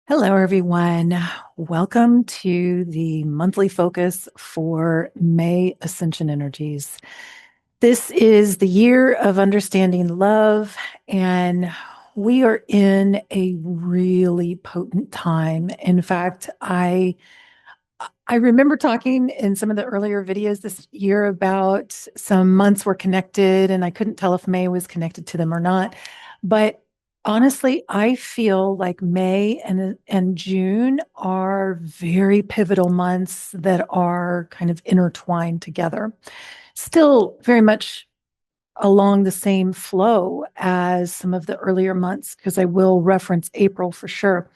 Hello, everyone. Welcome to the monthly focus for May Ascension Energies. This is the year of understanding love, and we are in a really potent time. In fact, I remember talking in some of the earlier videos this year about some months were connected, and I couldn't tell if May was connected to them or not. But honestly, I feel like May and June are very pivotal months that are kind of intertwined together. Still very much along the same flow as some of the earlier months, because I will reference April for sure.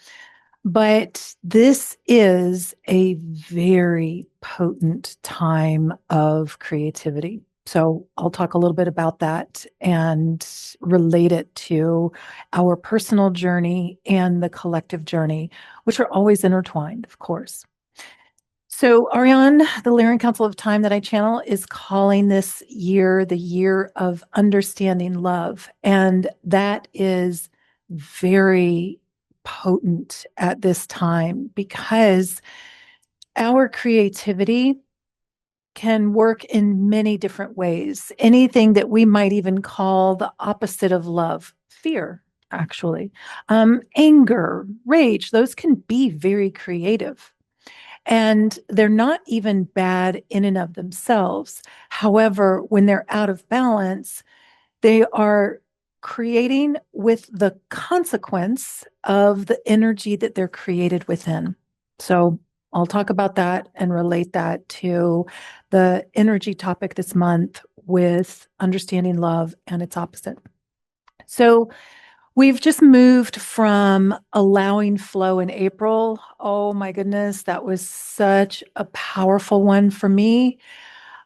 But this is a very potent time of creativity. So I'll talk a little bit about that and relate it to our personal journey and the collective journey, which are always intertwined, of course. So Ariane, the Lyran Council of Time that I channel, is calling this year the year of understanding love. And that is very potent at this time because our creativity can work in many different ways. Anything that we might even call the opposite of love, fear, actually, anger, rage, those can be very creative. And they're not even bad in and of themselves. However, when they're out of balance, they are creating with the consequence of the energy that they're created within. So I'll talk about that and relate that to the energy topic this month with understanding love and its opposite. So we've just moved from allowing flow in April. Oh my goodness, that was such a powerful one for me.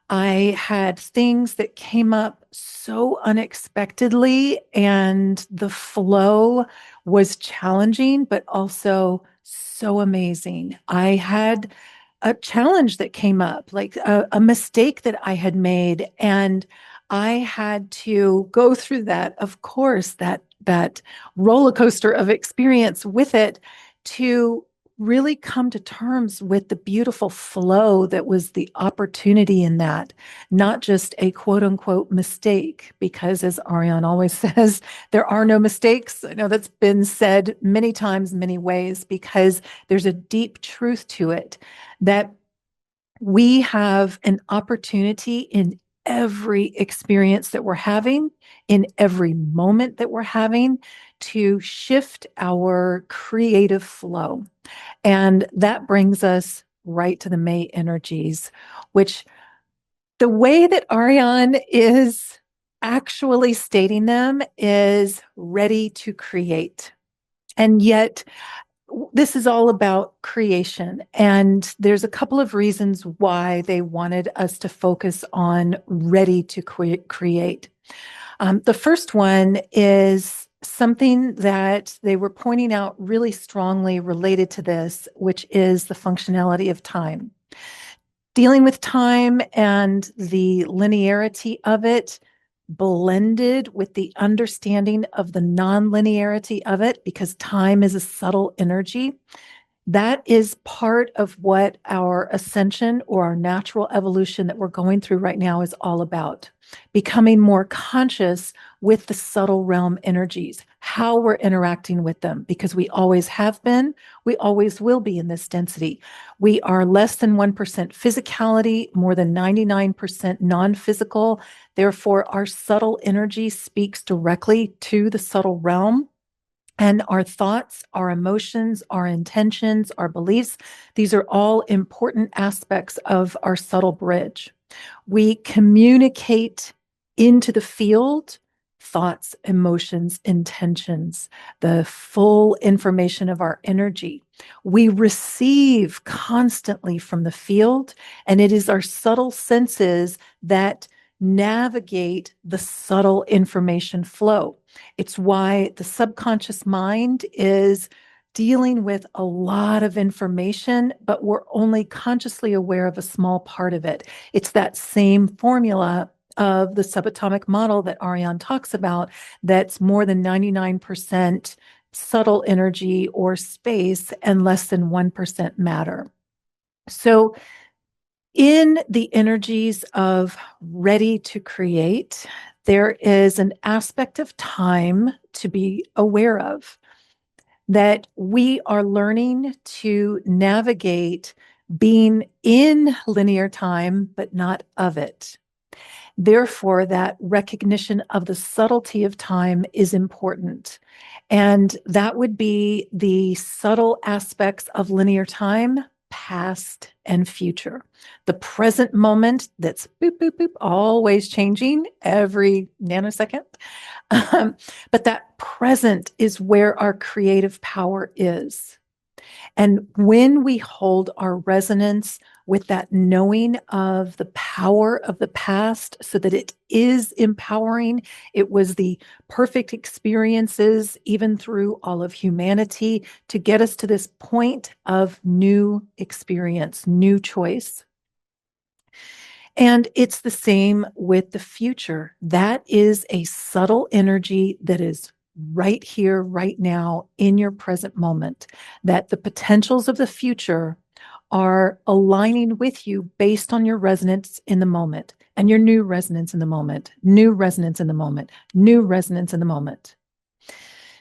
I had things that came up so unexpectedly, and the flow was challenging, but also so amazing. I had a challenge that came up, like a mistake that I had made, and I had to go through that, of course, that roller coaster of experience with it to really come to terms with the beautiful flow that was the opportunity in that, not just a quote unquote mistake, because as Ariane always says, there are no mistakes. I know that's been said many times, many ways, because there's a deep truth to it that we have an opportunity in every experience that we're having, in every moment that we're having, to shift our creative flow. And that brings us right to the May energies, which the way that Ariane is actually stating them is ready to create. And yet, this is all about creation. And there's a couple of reasons why they wanted us to focus on ready to create. The first one is something that they were pointing out really strongly related to this, which is the functionality of time. Dealing with time and the linearity of it blended with the understanding of the non-linearity of it, because time is a subtle energy. That is part of what our ascension or our natural evolution that we're going through right now is all about. Becoming more conscious with the subtle realm energies, how we're interacting with them, because we always have been, we always will be in this density. We are less than 1% physicality, more than 99% non-physical. Therefore, our subtle energy speaks directly to the subtle realm. And our thoughts, our emotions, our intentions, our beliefs, these are all important aspects of our subtle bridge. We communicate into the field thoughts, emotions, intentions, the full information of our energy. We receive constantly from the field, and it is our subtle senses that navigate the subtle information flow. It's why the subconscious mind is dealing with a lot of information, but we're only consciously aware of a small part of it. It's that same formula of the subatomic model that Ariane talks about, that's more than 99% subtle energy or space, and less than 1% matter. So, in the energies of ready to create, there is an aspect of time to be aware of, that we are learning to navigate being in linear time, but not of it. Therefore, that recognition of the subtlety of time is important. And that would be the subtle aspects of linear time, past and future. The present moment that's boop, boop, boop, always changing every nanosecond. But that present is where our creative power is. And when we hold our resonance with that knowing of the power of the past so that it is empowering, it was the perfect experiences, even through all of humanity, to get us to this point of new experience, new choice. And it's the same with the future. That is a subtle energy that is right here, right now, in your present moment, that the potentials of the future are aligning with you based on your resonance in the moment and your new resonance in the moment, new resonance in the moment, new resonance in the moment.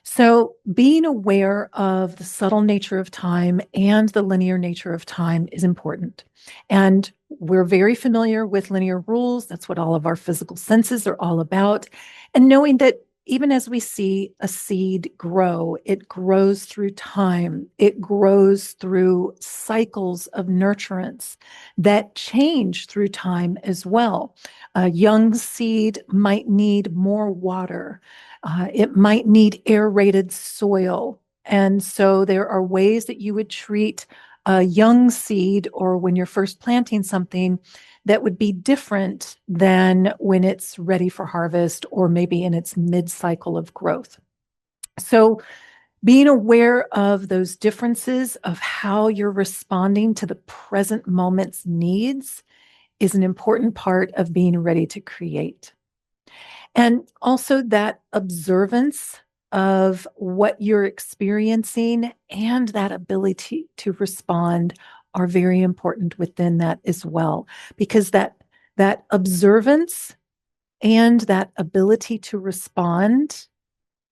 So, being aware of the subtle nature of time and the linear nature of time is important. And we're very familiar with linear rules. That's what all of our physical senses are all about. And knowing that even as we see a seed grow, it grows through time, it grows through cycles of nurturance that change through time as well. A young seed might need more water. It might need aerated soil. And so there are ways that you would treat a young seed or when you're first planting something that would be different than when it's ready for harvest or maybe in its mid-cycle of growth. So being aware of those differences of how you're responding to the present moment's needs is an important part of being ready to create. And also that observance of what you're experiencing and that ability to respond are very important within that as well, because that observance and that ability to respond,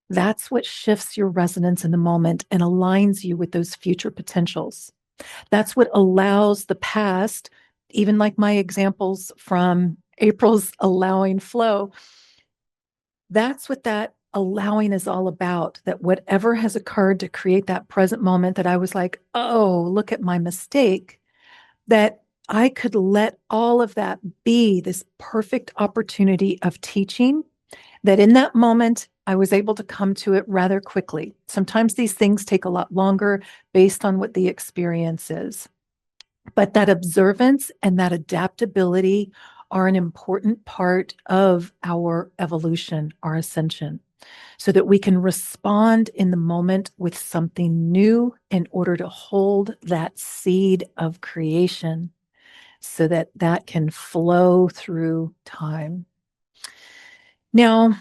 that's what shifts your resonance in the moment and aligns you with those future potentials. That's what allows the past, even like my examples from April's allowing flow, that's what that allowing is all about, that whatever has occurred to create that present moment that I was like, oh, look at my mistake, that I could let all of that be this perfect opportunity of teaching, that in that moment, I was able to come to it rather quickly. Sometimes these things take a lot longer based on what the experience is. But that observance and that adaptability are an important part of our evolution, our ascension, so that we can respond in the moment with something new in order to hold that seed of creation so that that can flow through time. Now,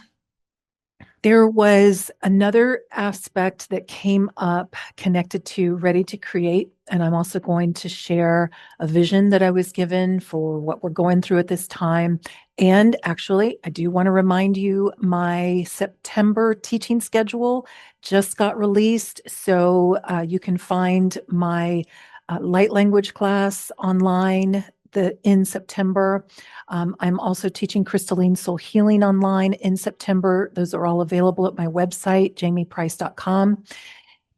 there was another aspect that came up connected to Ready to Create, and I'm also going to share a vision that I was given for what we're going through at this time. And actually, I do want to remind you, my September teaching schedule just got released, so you can find my light language class online in September. I'm also teaching Crystalline Soul Healing online in September. Those are all available at my website, jamieprice.com.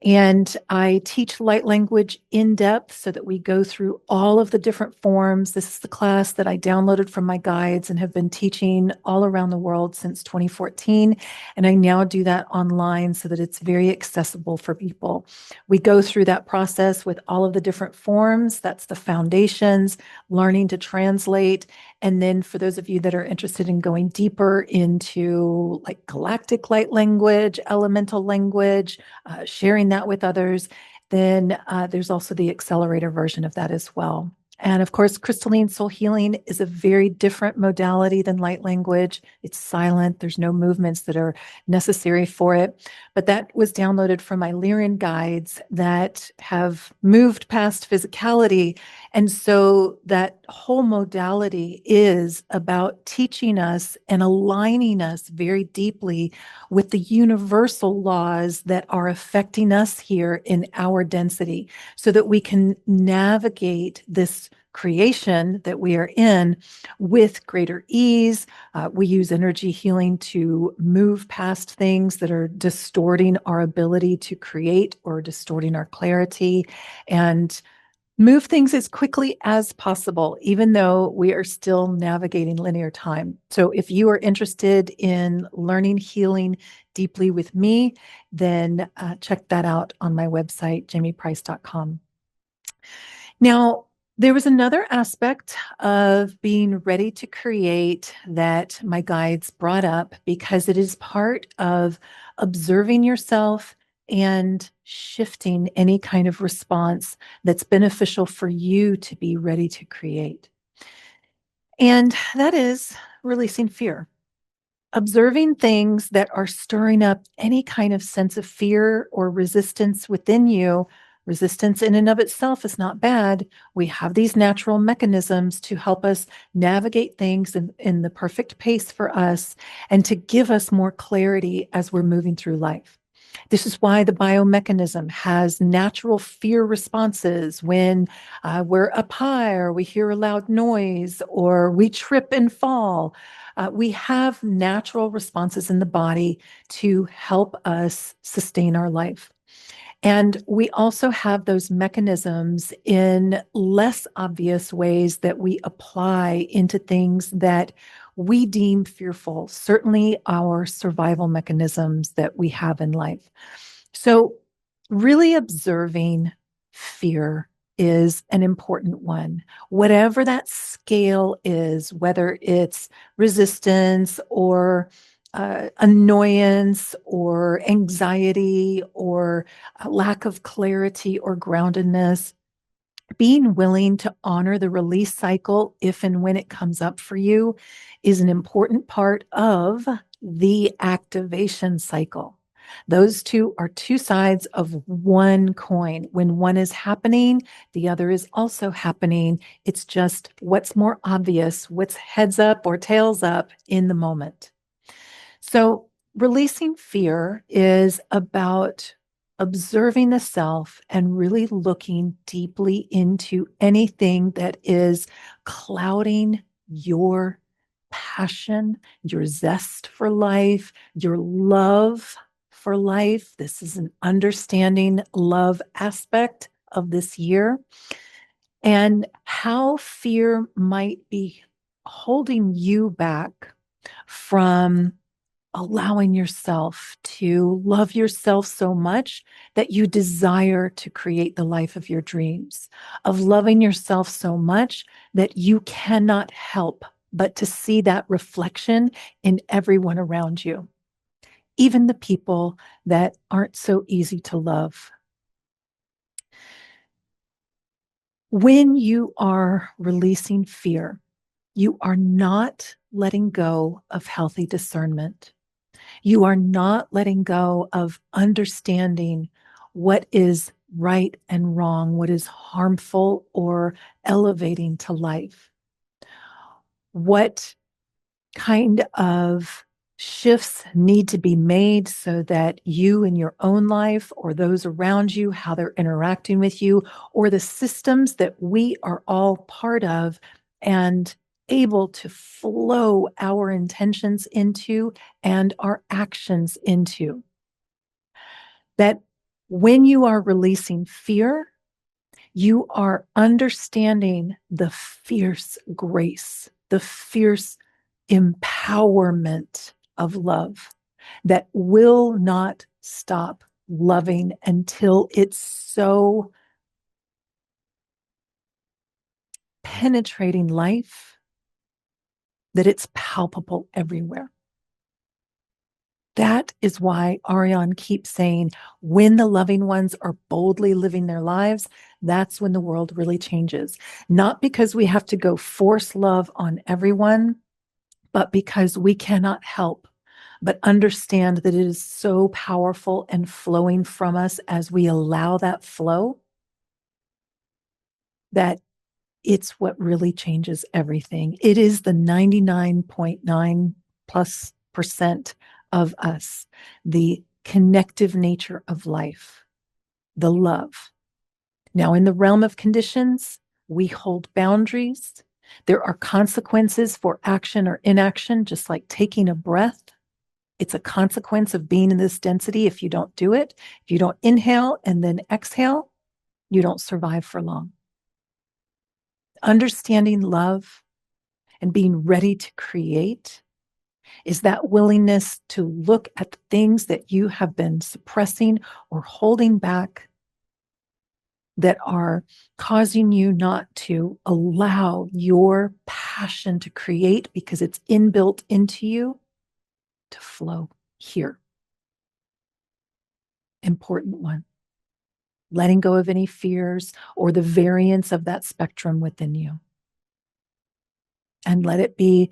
And I teach light language in depth so that we go through all of the different forms. This is the class that I downloaded from my guides and have been teaching all around the world since 2014. And I now do that online so that it's very accessible for people. We go through that process with all of the different forms. That's the foundations, learning to translate. And then for those of you that are interested in going deeper into like galactic light language, elemental language, sharing that with others, then there's also the accelerator version of that as well. And of course, crystalline soul healing is a very different modality than light language. It's silent. There's no movements that are necessary for it. But that was downloaded from my Lyrian guides that have moved past physicality. And so that whole modality is about teaching us and aligning us very deeply with the universal laws that are affecting us here in our density, so that we can navigate this creation that we are in with greater ease. We use energy healing to move past things that are distorting our ability to create or distorting our clarity, and move things as quickly as possible, even though we are still navigating linear time. So if you are interested in learning healing deeply with me, then check that out on my website, jamieprice.com. Now, there was another aspect of being ready to create that my guides brought up, because it is part of observing yourself and shifting any kind of response that's beneficial for you to be ready to create. And that is releasing fear. Observing things that are stirring up any kind of sense of fear or resistance within you. Resistance in and of itself is not bad. We have these natural mechanisms to help us navigate things in the perfect pace for us and to give us more clarity as we're moving through life. This is why the biomechanism has natural fear responses when we're up high, or we hear a loud noise, or we trip and fall. We have natural responses in the body to help us sustain our life. And we also have those mechanisms in less obvious ways that we apply into things that we deem fearful, certainly our survival mechanisms that we have in life. So, really observing fear is an important one. Whatever that scale is, whether it's resistance or annoyance or anxiety or a lack of clarity or groundedness, being willing to honor the release cycle if and when it comes up for you is an important part of the activation cycle. Those two are two sides of one coin. When one is happening, the other is also happening. It's just what's more obvious, what's heads up or tails up in the moment. So, releasing fear is about observing the self and really looking deeply into anything that is clouding your passion, your zest for life, your love for life. This is an understanding love aspect of this year, and how fear might be holding you back from allowing yourself to love yourself so much that you desire to create the life of your dreams, of loving yourself so much that you cannot help but to see that reflection in everyone around you, even the people that aren't so easy to love. When you are releasing fear, you are not letting go of healthy discernment. You are not letting go of understanding what is right and wrong, what is harmful or elevating to life. What kind of shifts need to be made so that you in your own life or those around you, how they're interacting with you, or the systems that we are all part of and able to flow our intentions into and our actions into. That when you are releasing fear, you are understanding the fierce grace, the fierce empowerment of love that will not stop loving until it's so penetrating life that it's palpable everywhere. That is why Ariane keeps saying, when the loving ones are boldly living their lives, that's when the world really changes. Not because we have to go force love on everyone, but because we cannot help but understand that it is so powerful and flowing from us as we allow that flow, that it's what really changes everything. It is the 99.9 plus percent of us, the connective nature of life, the love. Now, in the realm of conditions, we hold boundaries. There are consequences for action or inaction, just like taking a breath. It's a consequence of being in this density. If you don't do it, if you don't inhale and then exhale, you don't survive for long. Understanding love and being ready to create is that willingness to look at the things that you have been suppressing or holding back that are causing you not to allow your passion to create, because it's inbuilt into you, to flow here. Important one. Letting go of any fears or the variance of that spectrum within you. And let it be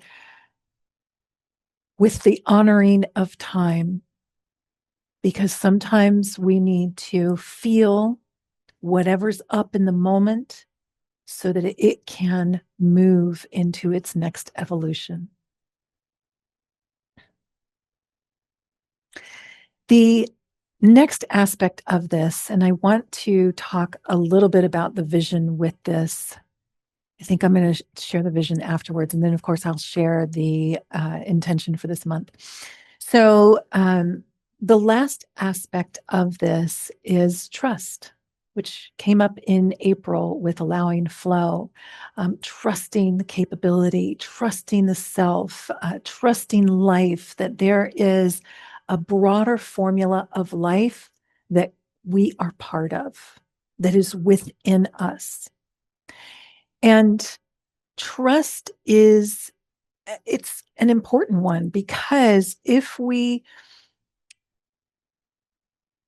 with the honoring of time, because sometimes we need to feel whatever's up in the moment so that it can move into its next evolution. The next aspect of this, and I want to talk a little bit about the vision with this. I think I'm going to share the vision afterwards. And then, of course, I'll share the intention for this month. So the last aspect of this is trust, which came up in April with allowing flow, trusting the capability, trusting the self, trusting life, that there is a broader formula of life that we are part of, that is within us. And trust it's an important one, because if we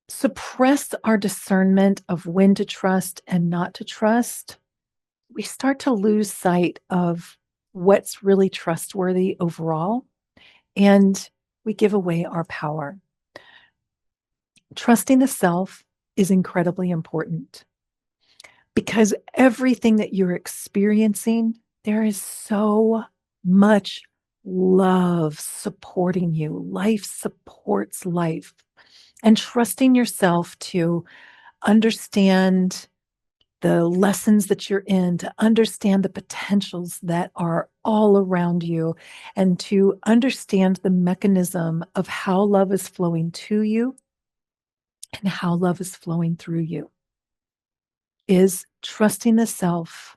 suppress our discernment of when to trust and not to trust, we start to lose sight of what's really trustworthy overall, and we give away our power. Trusting the self is incredibly important, because everything that you're experiencing, there is so much love supporting you. Life supports life. And trusting yourself to understand the lessons that you're in, to understand the potentials that are all around you, and to understand the mechanism of how love is flowing to you and how love is flowing through you, is trusting the self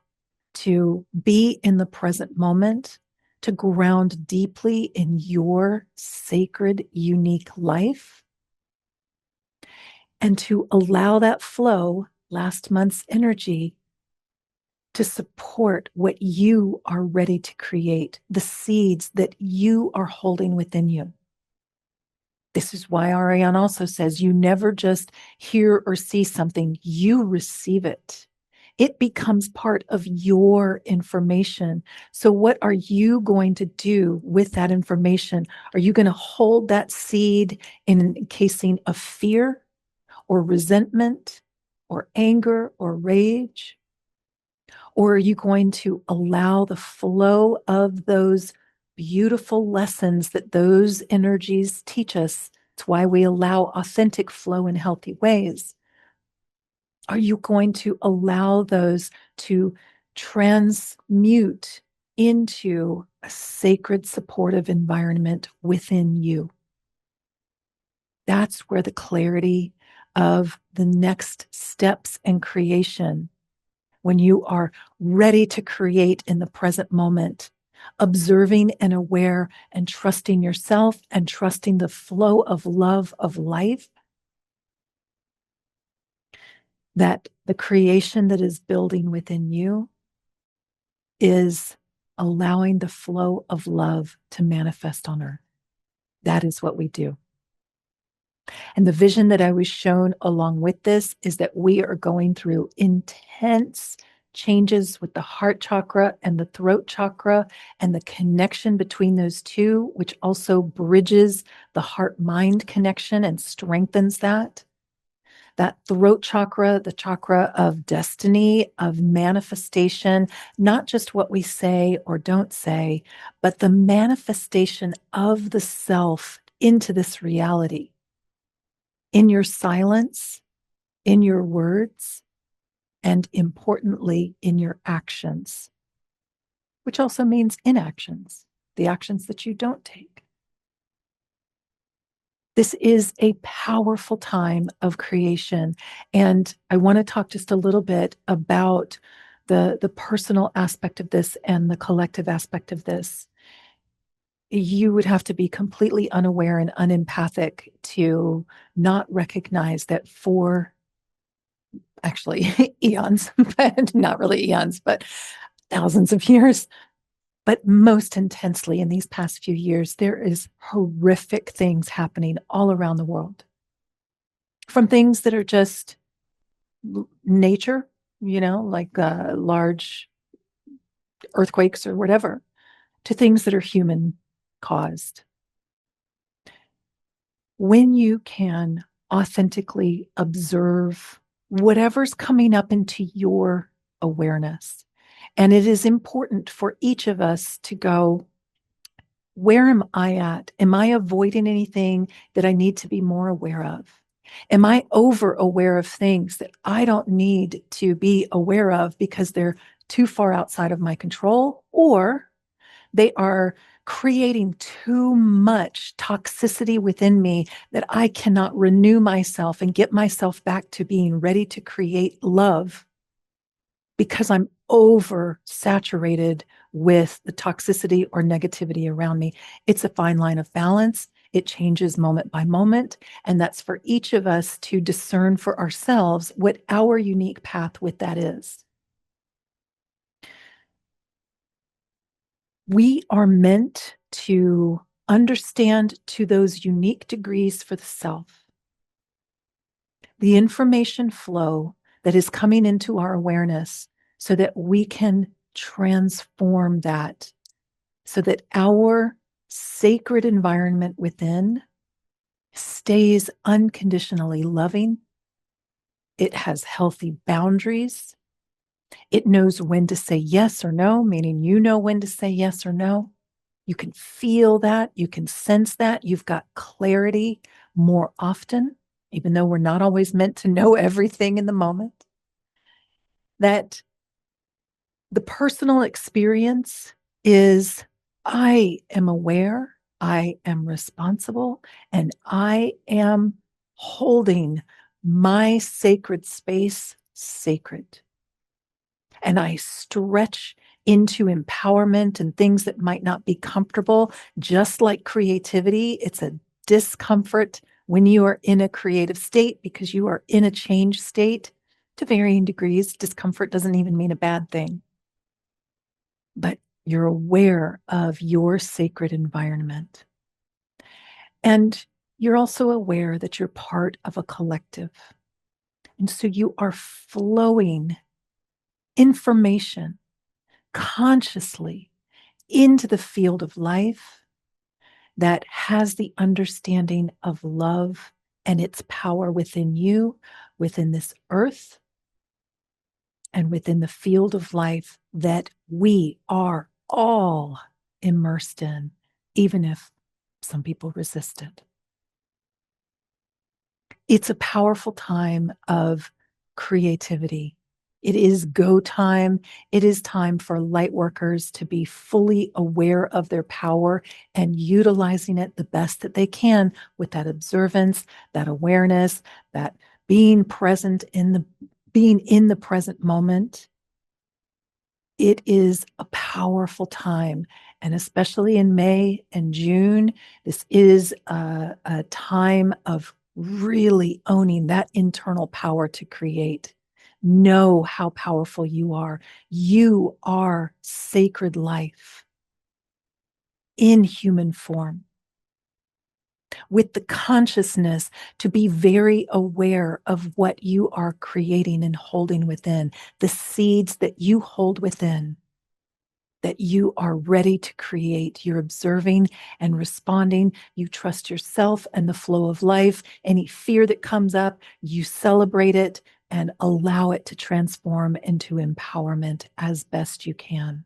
to be in the present moment, to ground deeply in your sacred, unique life, and to allow that flow, last month's energy, to support what you are ready to create, the seeds that you are holding within you. This is why Ariane also says you never just hear or see something, you receive it. It becomes part of your information. So what are you going to do with that information? Are you going to hold that seed in an encasing of fear or resentment or anger or rage? Or are you going to allow the flow of those beautiful lessons that those energies teach us? It's why we allow authentic flow in healthy ways. Are you going to allow those to transmute into a sacred, supportive environment within you? That's where the clarity of the next steps and creation, when you are ready to create in the present moment, observing and aware and trusting yourself and trusting the flow of love of life, that the creation that is building within you is allowing the flow of love to manifest on earth. That is what we do. And the vision that I was shown along with this is that we are going through intense changes with the heart chakra and the throat chakra and the connection between those two, which also bridges the heart-mind connection and strengthens that. That throat chakra, the chakra of destiny, of manifestation, not just what we say or don't say, but the manifestation of the self into this reality. In your silence, in your words, and importantly, in your actions, which also means inactions, the actions that you don't take. This is a powerful time of creation. And I want to talk just a little bit about the personal aspect of this and the collective aspect of this. You would have to be completely unaware and unempathic to not recognize that for actually eons, but not really eons, but thousands of years. But most intensely in these past few years, there is horrific things happening all around the world. From things that are just nature, like large earthquakes or whatever, to things that are human caused. When you can authentically observe whatever's coming up into your awareness, and it is important for each of us to go, where am I at? Am I avoiding anything that I need to be more aware of? Am I over aware of things that I don't need to be aware of because they're too far outside of my control, or they are creating too much toxicity within me that I cannot renew myself and get myself back to being ready to create love because I'm oversaturated with the toxicity or negativity around me? It's a fine line of balance. It changes moment by moment. And that's for each of us to discern for ourselves what our unique path with that is. We are meant to understand to those unique degrees for the self the information flow that is coming into our awareness so that we can transform that, so that our sacred environment within stays unconditionally loving. It has healthy boundaries. It knows when to say yes or no, meaning you know when to say yes or no. You can feel that. You can sense that. You've got clarity more often, even though we're not always meant to know everything in the moment. That the personal experience is, I am aware, I am responsible, and I am holding my sacred space sacred. And I stretch into empowerment and things that might not be comfortable, just like creativity. It's a discomfort when you are in a creative state because you are in a change state to varying degrees. Discomfort doesn't even mean a bad thing, but you're aware of your sacred environment. And you're also aware that you're part of a collective. And so you are flowing information consciously into the field of life that has the understanding of love and its power within you, within this earth, and within the field of life that we are all immersed in, even if some people resist it. It's a powerful time of creativity. It is go time. It is time for light workers to be fully aware of their power and utilizing it the best that they can with that observance, that awareness, that being present being in the present moment. It is a powerful time. And especially in May and June, this is a time of really owning that internal power to create. Know how powerful you are. You are sacred life in human form. with the consciousness to be very aware of what you are creating and holding within, the seeds that you hold within, that you are ready to create. You're observing and responding. You trust yourself and the flow of life. Any fear that comes up, you celebrate it and allow it to transform into empowerment as best you can.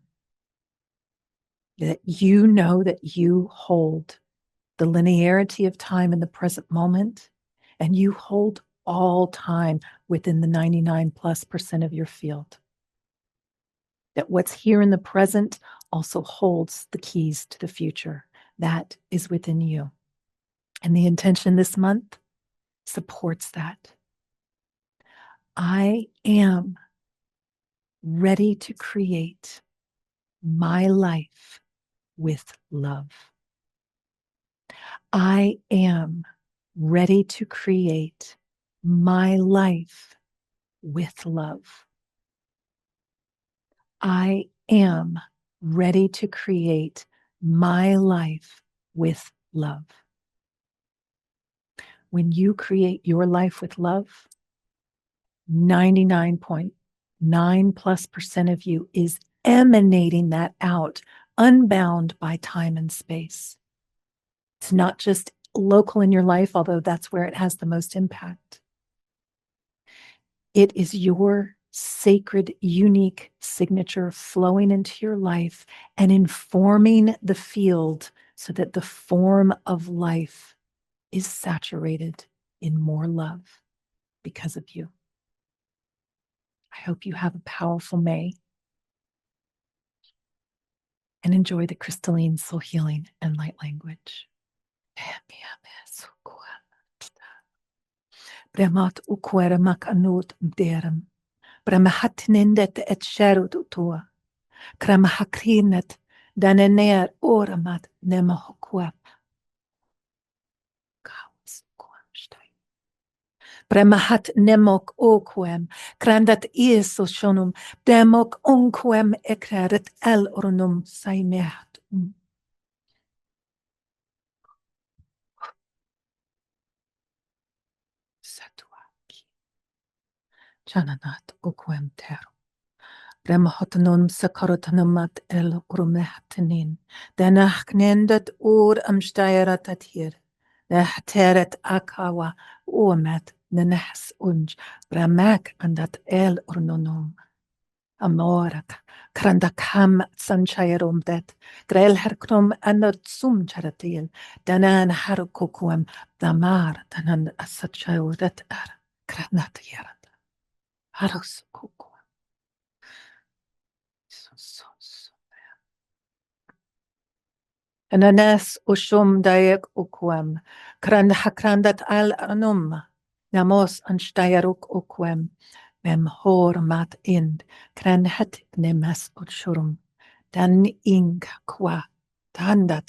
That you know that you hold the linearity of time in the present moment, and you hold all time within the 99+% of your field. That what's here in the present also holds the keys to the future. That is within you. And the intention this month supports that. I am ready to create my life with love. I am ready to create my life with love. I am ready to create my life with love. When you create your life with love, 99.9+% of you is emanating that out, unbound by time and space. It's not just local in your life, although that's where it has the most impact. It is your sacred, unique signature flowing into your life and informing the field so that the form of life is saturated in more love because of you. I hope you have a powerful May and enjoy the crystalline soul healing and light language. Bremat ukwera makanut mderam. Bramahatnindet et sherut utua. Kramahakrinet danener oramat nemahokwap. Bremahat nemok oquem, grandat iso shonum, demok unquem ecraret el ornum saimehat. Satuaki. Chananat oquem terum. Bremahotanum sakarotanamat el urmehatanin. Danach nendat ur am steirat hier. Teret akawa omet nenehs unj. Bramak andat el ornonum. Amorak, krandakam sanchayerum det, grel herkrum anot sum charatil, danan harukukum, damar, danan asachayodet kranat yarat, harus kukum. Ananas ushum dayak ukwem, krand hakrandat al anum, namos anstayaruk ukwem. Mem hor mat ind, kran het nemes utshurum, dan ink qua, tandat,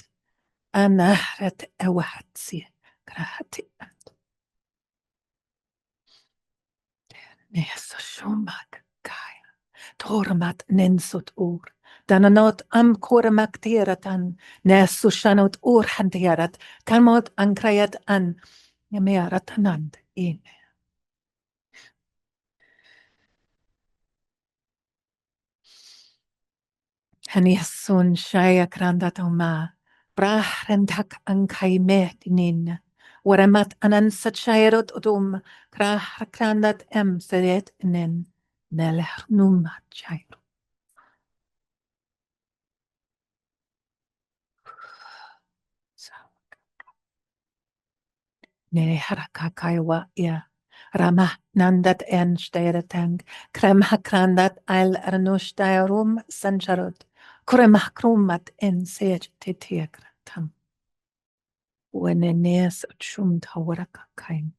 anahret ewahatsi, krahati and. Neso shumak kaya, tormat nensut ur, dananot am koramak tiratan, nesu shanot ur hantiarat, kalmot ankrayat an, yamearatanand in. Haniasun shaya krandatoma, brahrendak ankaimetinin, waramat anan satchairot udum, krah krandat em seret nen, nelernum chairo. Ne harakakaiwa ya. Rama nandat en steiretang, krem hakrandat al ernustairum sancharot, krem hakrumat en sej titiakratam. Wenenes chum tawarakakim.